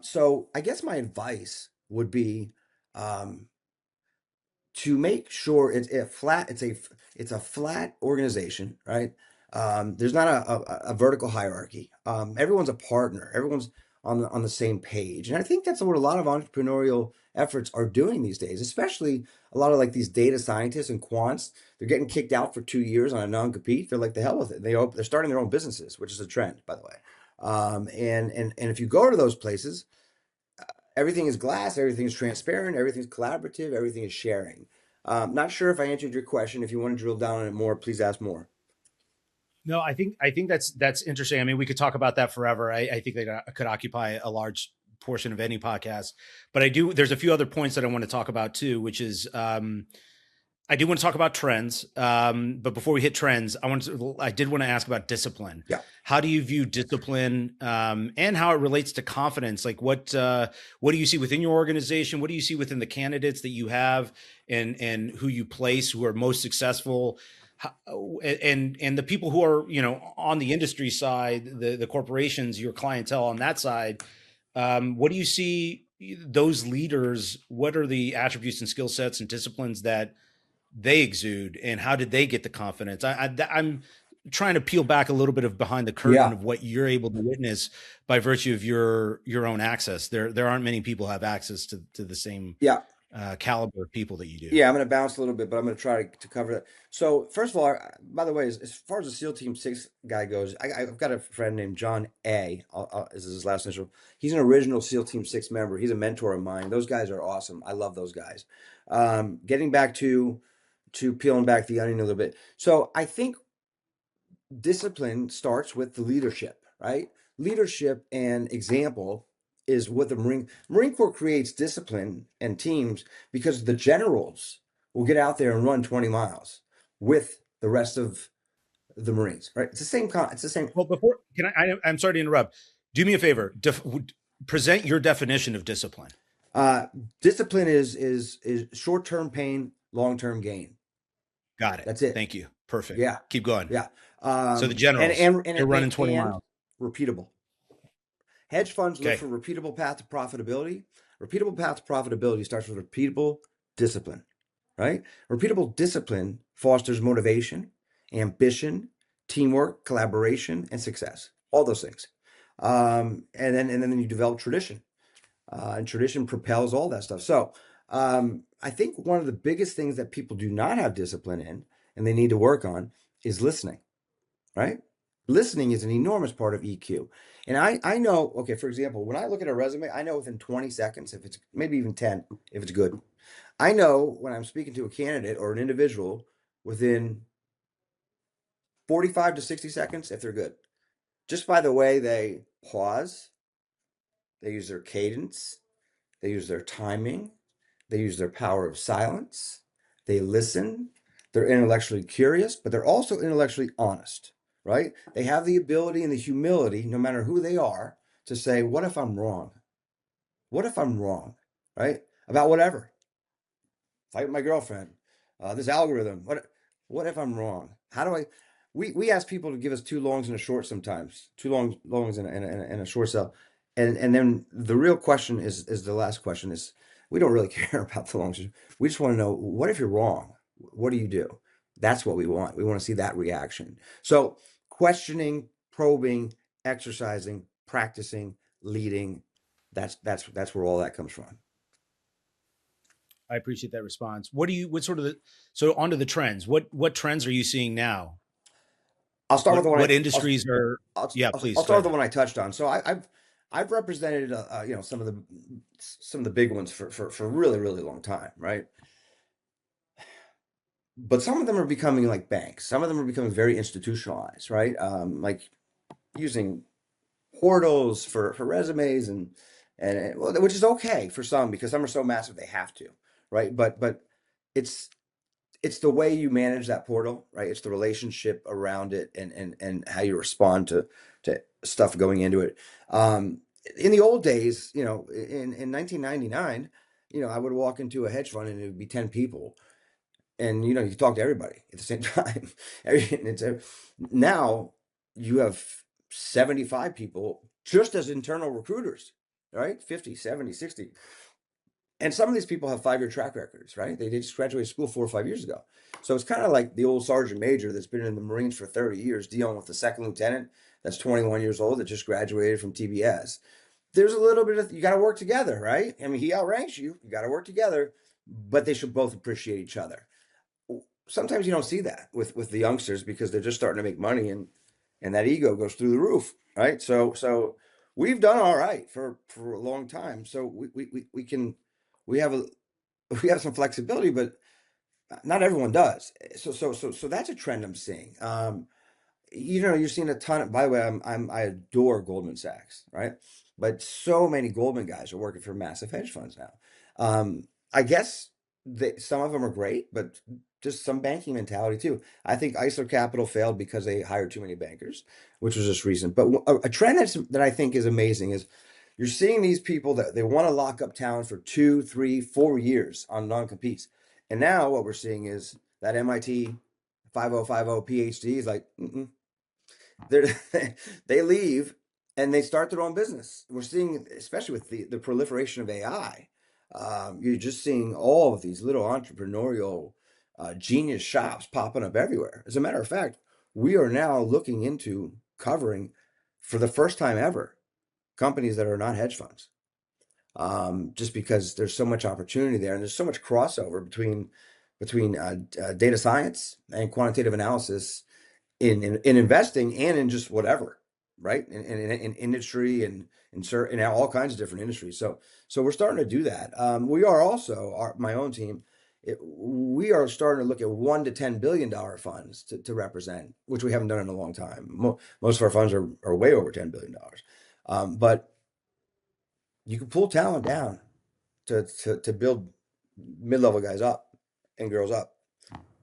So I guess my advice would be, um, to make sure it's a flat organization, right? There's not a vertical hierarchy. Everyone's a partner. Everyone's on the same page, and I think that's what a lot of entrepreneurial efforts are doing these days. Especially a lot of like these data scientists and quants. They're getting kicked out for 2 years on a non-compete. They're like the hell with it. They're starting their own businesses, which is a trend, by the way. And if you go to those places, everything is glass, everything is transparent, everything's collaborative, everything is sharing. Not sure if I answered your question. If you want to drill down on it more, please ask more. No, I think that's interesting. I mean, we could talk about that forever. I think that could occupy a large portion of any podcast. But I do. There's a few other points that I want to talk about too, which is I do want to talk about trends. But before we hit trends, I did want to ask about discipline. Yeah. How do you view discipline and how it relates to confidence? Like what do you see within your organization? What do you see within the candidates that you have and who you place who are most successful? And the people who are on the industry side, the corporations, your clientele on that side, what do you see those leaders? What are the attributes and skill sets and disciplines that they exude, and how did they get the confidence? I'm trying to peel back a little bit of behind the curtain Yeah. of what you're able to witness by virtue of your own access. There aren't many people who have access to the same Yeah. caliber of people that you do. Yeah. I'm going to bounce a little bit, but I'm going to try to cover that. So, first of all, by the way, as far as the SEAL Team 6 guy goes, I've got a friend named John A. This is his last initial. He's an original SEAL Team 6 member. He's a mentor of mine. Those guys are awesome. I love those guys. Getting back to peeling back the onion a little bit. So, I think discipline starts with the leadership, right? Leadership and example is what the Marine Corps creates discipline and teams because the generals will get out there and run 20 miles with the rest of the Marines, right? It's the same it's the same. Well, before can I'm sorry to interrupt. Do me a favor. Present your definition of discipline. Uh, Discipline is short-term pain, long-term gain. Got it. That's it. Thank you. Perfect. Yeah. Keep going. Yeah. So the And generals, and they're running 20 and miles. repeatable. Hedge funds look Okay. for repeatable path to profitability. Repeatable path to profitability starts with repeatable discipline, right? Repeatable discipline fosters motivation, ambition, teamwork, collaboration, and success. All those things. And then you develop tradition, and tradition propels all that stuff. So I think one of the biggest things that people do not have discipline in, and they need to work on, is listening, right? Listening is an enormous part of EQ. And I know, okay, for example, when I look at a resume, I know within 20 seconds, if it's maybe even 10, if it's good. I know when I'm speaking to a candidate or an individual within 45 to 60 seconds if they're good. Just by the way they pause, they use their cadence, they use their timing, they use their power of silence, they listen, they're intellectually curious, but they're also intellectually honest, right? They have the ability and the humility, no matter who they are, to say, what if I'm wrong? What if I'm wrong, right? About whatever. Fight with my girlfriend, this algorithm. What if I'm wrong? How do I? We ask people to give us two longs and a short sometimes, two longs and a short sell, and then the real question is the last question is we don't really care about the longs. We just want to know what if you're wrong? What do you do? That's what we want. We want to see that reaction. So questioning, probing, exercising, practicing, leading. That's where all that comes from. I appreciate that response. What sort of so onto the trends. What trends are you seeing now? I'll start with the one What industries are, yeah, I'll please go start with the ahead. one I touched on. So I've represented some of the big ones for a really long time, right? But some of them are becoming like banks. Some of them are becoming very institutionalized, right? Like using portals for resumes and well, which is okay for some because some are so massive they have to, right? But it's it's the way you manage that portal, right? It's the relationship around it and how you respond to stuff going into it. In the old days, in 1999, I would walk into a hedge fund and it would be 10 people, and you talk to everybody at the same time. Now you have 75 people just as internal recruiters, right? 50, 70, 60. And some of these people have 5-year track records, right? They just graduated school 4 or 5 years ago. So it's kind of like the old sergeant major that's been in the Marines for 30 years dealing with the second lieutenant that's 21 years old that just graduated from TBS. There's a little bit of, you got to work together, right? I mean, he outranks you. You got to work together, but they should both appreciate each other. Sometimes you don't see that with the youngsters because they're just starting to make money and that ego goes through the roof, right? So we've done all right for a long time. So we can we have a we have some flexibility, but not everyone does. So that's a trend I'm seeing. You're seeing a ton of, by the way, I adore Goldman Sachs, right? But so many Goldman guys are working for massive hedge funds now. I guess some of them are great, but just some banking mentality too. I think Isler Capital failed because they hired too many bankers, which was just recent. But a trend that I think is amazing is you're seeing these people that they want to lock up talent for 2, 3, 4 years on non-competes. And now what we're seeing is that MIT 5050 PhD is like, they they leave and they start their own business. We're seeing, especially with the proliferation of AI, you're just seeing all of these little entrepreneurial genius shops popping up everywhere. As a matter of fact, we are now looking into covering, for the first time ever, companies that are not hedge funds. Just because there's so much opportunity there and there's so much crossover between data science and quantitative analysis in investing and in just whatever, right? In industry and in all kinds of different industries. So we're starting to do that. We are also my own team we are starting to look at $1 to $10 billion funds to represent, which we haven't done in a long time. Most of our funds are way over $10 billion, but you can pull talent down to build mid-level guys up and girls up.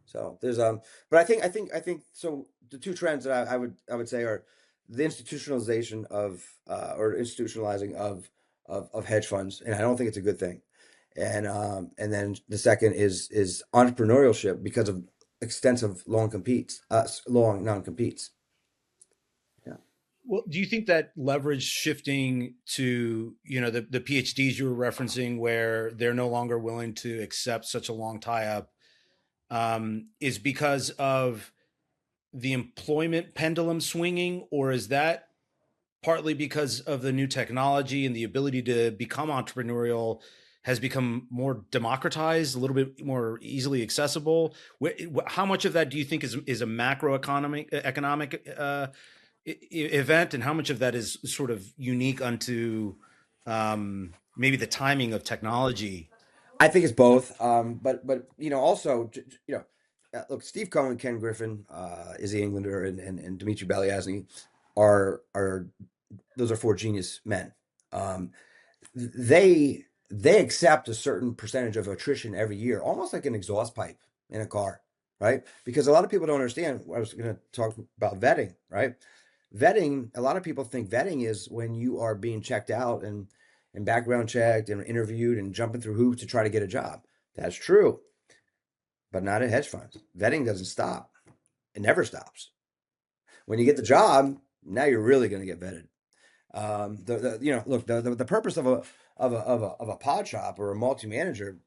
So there's but I think so. The two trends that I would say are the institutionalization of or institutionalizing of hedge funds, and I don't think it's a good thing. And then the second is entrepreneurship because of extensive long non-competes. Yeah. Well, do you think that leverage shifting to, the PhDs you were referencing, where they're no longer willing to accept such a long tie up, is because of the employment pendulum swinging, or is that partly because of the new technology and the ability to become entrepreneurial has become more democratized, a little bit more easily accessible? How much of that do you think is a macroeconomic economic event, and how much of that is sort of unique unto maybe the timing of technology? I think it's both. But also look, Steve Cohen, Ken Griffin, Izzy Englander, and Dimitri Balyasny are those are four genius men. Um, they accept a certain percentage of attrition every year, almost like an exhaust pipe in a car, right? Because a lot of people don't understand. I was going to talk about vetting, right? Vetting, a lot of people think vetting is when you are being checked out and background checked and interviewed and jumping through hoops to try to get a job. That's true, but not at hedge funds. Vetting doesn't stop. It never stops. When you get the job, now you're really going to get vetted. Look, the purpose of a pod shop or a multi-manager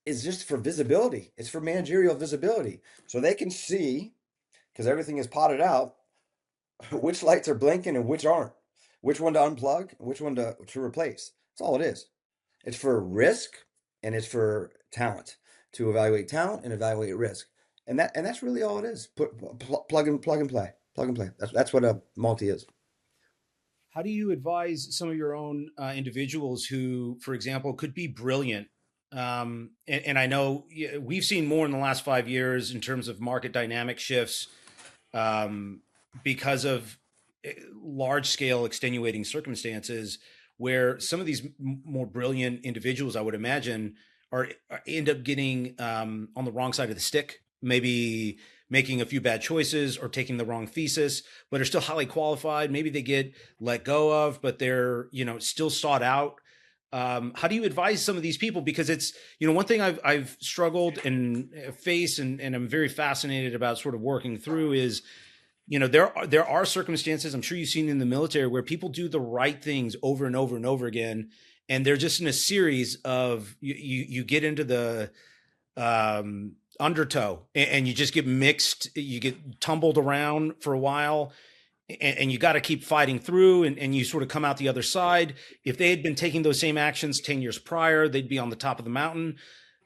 is just for visibility. It's for managerial visibility. So they can see, because everything is potted out, which lights are blinking and which aren't, which one to unplug, which one to replace. That's all it is. It's for risk and it's for talent, to evaluate talent and evaluate risk. And that's really all it is. Plug and play. That's what a multi is. How do you advise some of your own individuals who, for example, could be brilliant? And I know we've seen more in the last 5 years in terms of market dynamic shifts, um, because of large scale extenuating circumstances, where some of these more brilliant individuals, I would imagine, are end up getting on the wrong side of the stick, maybe making a few bad choices or taking the wrong thesis, but are still highly qualified. Maybe they get let go of, but they're still sought out. How do you advise some of these people? Because it's one thing I've struggled and face, and I'm very fascinated about sort of working through is, there are circumstances, I'm sure you've seen in the military, where people do the right things over and over and over again, and they're just in a series of you get into the undertow, and you just get mixed, you get tumbled around for a while, and you got to keep fighting through, and you sort of come out the other side. If they had been taking those same actions 10 years prior, they'd be on the top of the mountain.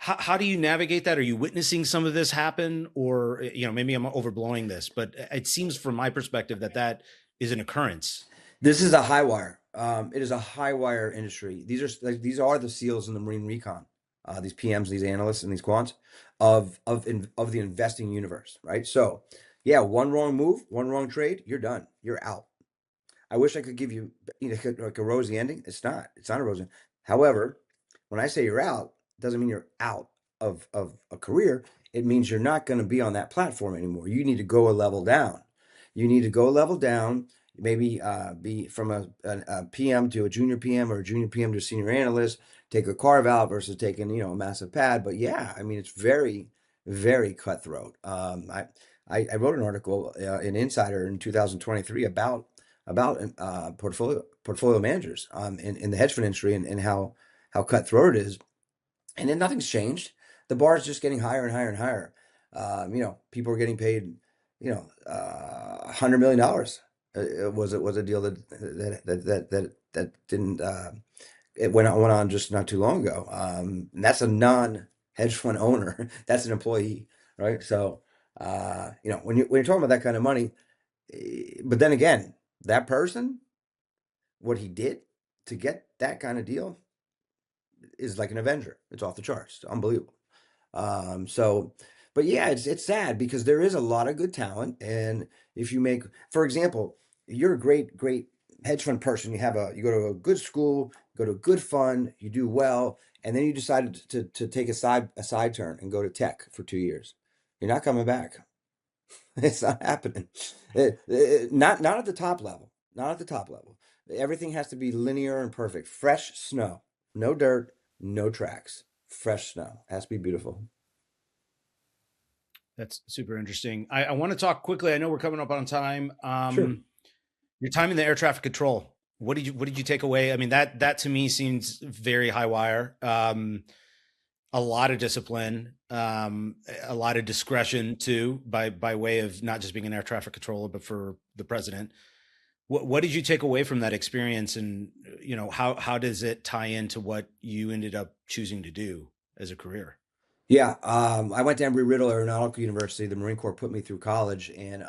How do you navigate that? Are you witnessing some of this happen, or maybe I'm overblowing this, but it seems from my perspective that is an occurrence. This is a high wire. It is a high wire industry. These are the SEALs in the Marine Recon. These PMs, these analysts, and these quants of the investing universe, right? So, yeah, one wrong move, one wrong trade, you're done. You're out. I wish I could give you, like a rosy ending. It's not. It's not a rosy. However, when I say you're out, it doesn't mean you're out of a career. It means you're not going to be on that platform anymore. You need to go a level down. You need to go a level down. Maybe be from a PM to a junior PM, or a junior PM to a senior analyst. Take a carve out versus taking a massive pad. But yeah, I mean it's very, very cutthroat. I wrote an article in Insider in 2023 about portfolio managers in the hedge fund industry, and how cutthroat it is, and then nothing's changed. The bar is just getting higher and higher and higher. People are getting paid, $100 million. Was a deal that didn't it went on just not too long ago. And that's a non hedge fund owner. That's an employee, right? So when you're talking about that kind of money, but then again, that person, what he did to get that kind of deal is like an Avenger. It's off the charts. It's unbelievable. So, but yeah, it's sad because there is a lot of good talent, and if you make, for example, you're a great hedge fund person. You go to a good school, go to a good fund, you do well, and then you decided to take a side turn and go to tech for 2 years. You're not coming back. It's not happening. Not at the top level. Not at the top level. Everything has to be linear and perfect. Fresh snow, no dirt, no tracks. Fresh snow has to be beautiful. That's super interesting. I want to talk quickly. I know we're coming up on time. Sure. Your time in the air traffic control. What did you take away? I mean, that to me seems very high wire. A lot of discipline, a lot of discretion too, by way of not just being an air traffic controller, but for the president. What did you take away from that experience, and how does it tie into what you ended up choosing to do as a career? Yeah, I went to Embry-Riddle Aeronautical University. The Marine Corps put me through college, and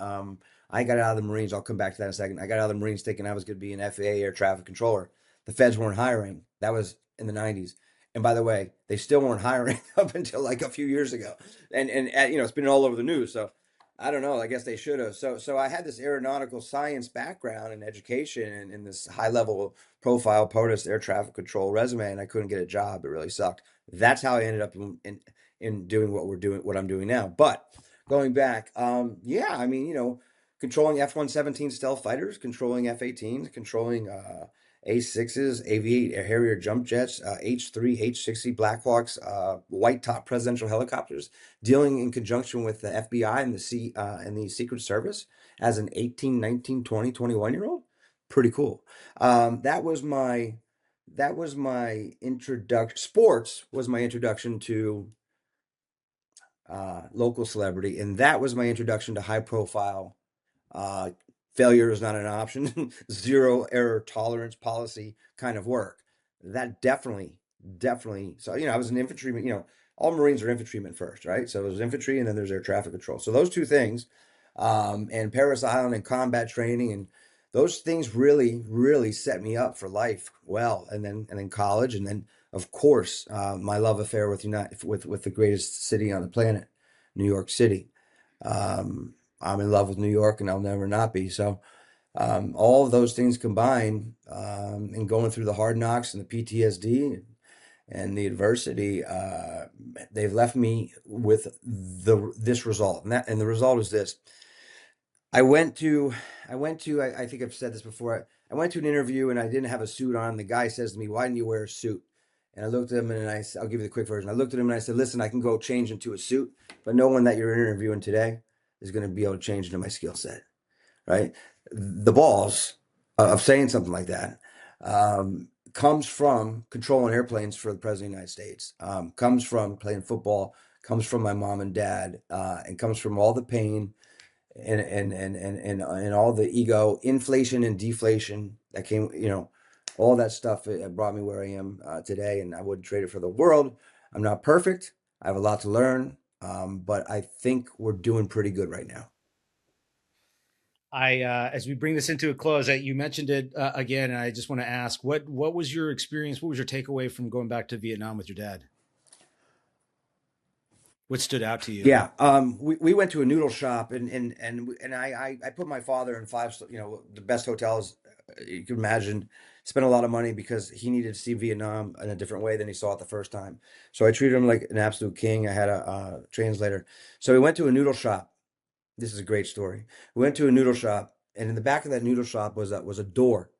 I got out of the Marines. I'll come back to that in a second. I got out of the Marines thinking I was going to be an FAA air traffic controller. The feds weren't hiring. That was in the 90s. And by the way, they still weren't hiring up until like a few years ago. And it's been all over the news. So I don't know. I guess they should have. So I had this aeronautical science background and education and this high level profile POTUS air traffic control resume, and I couldn't get a job. It really sucked. That's how I ended up in doing what I'm doing now. But going back, yeah, I mean, controlling F-117 stealth fighters, controlling F-18s, controlling A-6s, AV-8 Harrier jump jets, H-3, H-60 Blackhawks, white top presidential helicopters, dealing in conjunction with the FBI and the Secret Service as an 18, 19, 20, 21 year old. Pretty cool. That was my introduction. Sports was my introduction to local celebrity, and that was my introduction to high profile. Uh, Failure is not an option. Zero error tolerance policy kind of work. That definitely. So I was an infantryman. All Marines are infantrymen first, right? So there's infantry, and then there's air traffic control. So those two things, and Paris Island and combat training, and those things really, really set me up for life. Well, and then college, and then of course my love affair with the greatest city on the planet, New York City. I'm in love with New York, and I'll never not be. So all of those things combined, and going through the hard knocks and the PTSD and the adversity, they've left me with this result, and the result is this. I went to, I think I've said this before. I went to an interview and I didn't have a suit on. The guy says to me, "Why didn't you wear a suit?" And I looked at him and I'll give you the quick version. I looked at him and I said, "Listen, I can go change into a suit, but no one that you're interviewing today is going to be able to change into my skill set." Right? The balls of saying something like that comes from controlling airplanes for the President of the United States, comes from playing football, comes from my mom and dad, and comes from all the pain and all the ego, inflation and deflation that came, all that stuff. It brought me where I am today, and I wouldn't trade it for the world. I'm not perfect. I have a lot to learn, but I think we're doing pretty good right now. As we bring this into a close, you mentioned it again, and I just want to ask, what was your experience? What was your takeaway from going back to Vietnam with your dad? What stood out to you? Yeah, we went to a noodle shop, and I put my father in the best hotels you could imagine. Spent a lot of money because he needed to see Vietnam in a different way than he saw it the first time. So I treated him like an absolute king. I had a translator. So we went to a noodle shop. This is a great story. We went to a noodle shop, and in the back of that noodle shop was a door,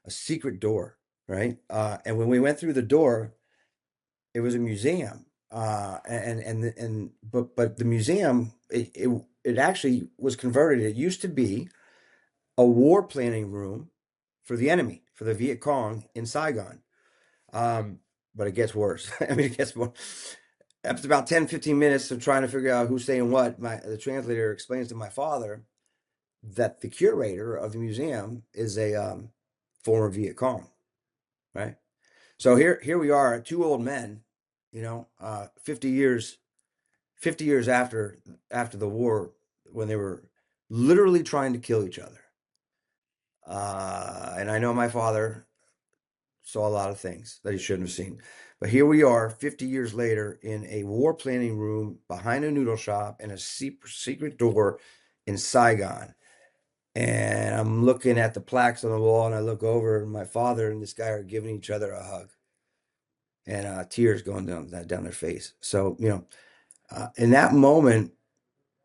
a secret door, right? And when we went through the door, it was a museum. But the museum, it actually was converted. It used to be a war planning room for the enemy, for the Viet Cong in Saigon. Um, but it gets worse. I mean, it gets more. After about 10, 15 minutes of trying to figure out who's saying what, the translator explains to my father that the curator of the museum is a former Viet Cong, right? So here we are, two old men, 50 years 50 years after the war, when they were literally trying to kill each other. And I know my father saw a lot of things that he shouldn't have seen. But here we are 50 years later in a war planning room behind a noodle shop in a secret door in Saigon. And I'm looking at the plaques on the wall, and I look over, and my father and this guy are giving each other a hug, and tears going down their face. So, in that moment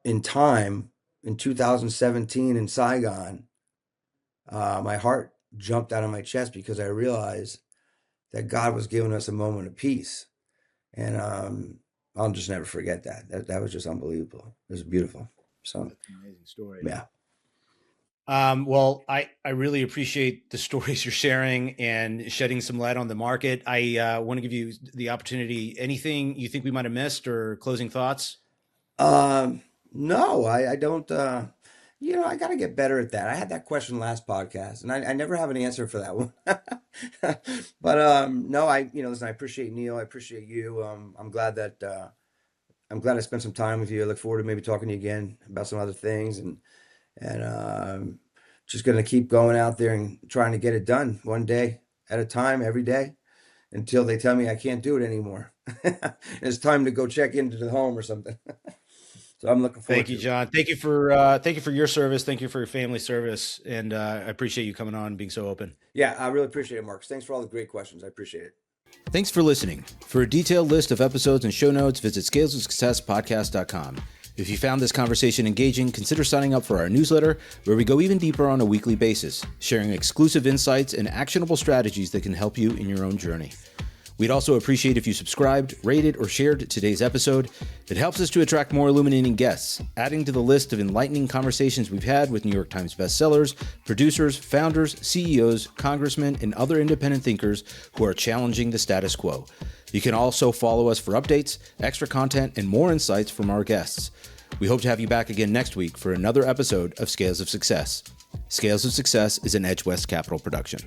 in time, in 2017 in Saigon, my heart jumped out of my chest because I realized that God was giving us a moment of peace. And I'll just never forget that. That was just unbelievable. It was beautiful. So That's an amazing story. yeah. Well, I really appreciate the stories you're sharing and shedding some light on the market. I want to give you the opportunity. Anything you think we might have missed or closing thoughts? No, I don't. I got to get better at that. I had that question last podcast, and I never have an answer for that one. But no, listen, I appreciate Neil. I appreciate you. I'm glad I spent some time with you. I look forward to maybe talking to you again about some other things, and just gonna keep going out there and trying to get it done one day at a time, every day, until they tell me I can't do it anymore. It's time to go check into the home or something. So I'm looking forward Thank you, to it. John. Thank you for your service. Thank you for your family service, and I appreciate you coming on and being so open. Yeah, I really appreciate it, Marcus. Thanks for all the great questions. I appreciate it. Thanks for listening. For a detailed list of episodes and show notes, visit scalesofsuccesspodcast.com. If you found this conversation engaging, consider signing up for our newsletter, where we go even deeper on a weekly basis, sharing exclusive insights and actionable strategies that can help you in your own journey. We'd also appreciate if you subscribed, rated, or shared today's episode. It helps us to attract more illuminating guests, adding to the list of enlightening conversations we've had with New York Times bestsellers, producers, founders, CEOs, congressmen, and other independent thinkers who are challenging the status quo. You can also follow us for updates, extra content, and more insights from our guests. We hope to have you back again next week for another episode of Scales of Success. Scales of Success is an Edge West Capital production.